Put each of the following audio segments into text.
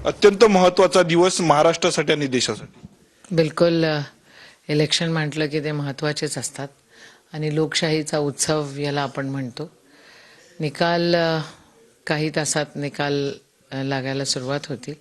अत्यंत महत्त्वाचा दिवस महाराष्ट्रासाठी आणि देशासाठी। बिलकुल इलेक्शन म्हटलं की ते महत्त्वाचेच असतात आणि लोकशाहीचा उत्सव याला आपण म्हणतो। निकाल काही तासात निकाल लागायला सुरुवात होतील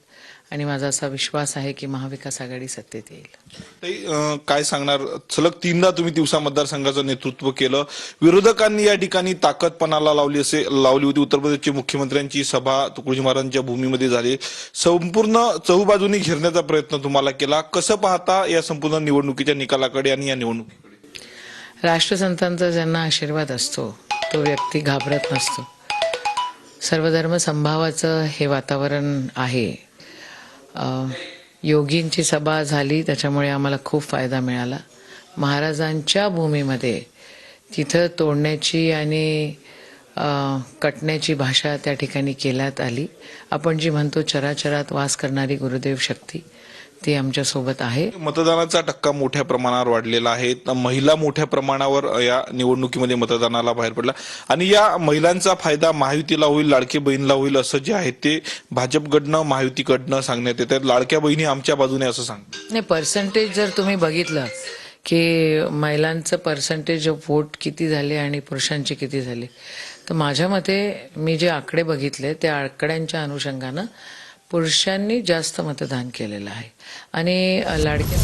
आणि माझा असा विश्वास आहे की महाविकास आघाडी सत्तेत येईल। काय सांगणार, सलग 3दा तुम्ही तिवसा मतदारसंघाचं नेतृत्व केलं, विरोधकांनी या ठिकाणी ताकदपणाला लावली होती। उत्तर प्रदेशचे मुख्यमंत्र्यांची सभा तुकडोजी महाराजांच्या भूमीमध्ये झाली, संपूर्ण चहूबाजूनी घेरण्याचा प्रयत्न तुम्हाला केला। कसं पाहता या संपूर्ण निवडणुकीच्या निकालाकडे आणि या निवडणुकीकडे? राष्ट्रसंतांचा ज्यांना आशीर्वाद असतो तो व्यक्ती घाबरत नसतो। सर्वधर्म संभावाचं हे वातावरण आहे। योगींची सभा झाली त्याच्यामुळे आम्हाला खूप फायदा मिळाला। महाराजांच्या भूमीमध्ये तिथं तोडण्याची आणि कटण्याची भाषा त्या ठिकाणी केल्यात आली। आपण जी म्हणतो चराचरात वास करणारी गुरुदेव शक्ती ती आमच्या सोबत आहे। मतदानाचा टक्का मोठ्या प्रमाणावर वाढलेला आहे, महिला मोठ्या प्रमाणावर या निवडणुकीमध्ये मतदानाला बाहेर पडला आणि या महिलांचा फायदा महायुतीला होईल, लाडकी बहीणला होईल असं जे आहे ते भाजपकडनं महायुतीकडनं सांगण्यात येतं। लाडक्या बहिणी आमच्या बाजूने असं सांगतात। नाही, पर्सेंटेज जर तुम्ही बघितलं की महिलांचं पर्सेंटेज ऑफ वोट किती झाले आणि पुरुषांचे किती झाले, तर माझ्या मते मी जे आकडे बघितले त्या आकड्यांच्या अनुषंगानं पुरुषांनी जास्त मतदान केलेलं आहे आणि लाडक्या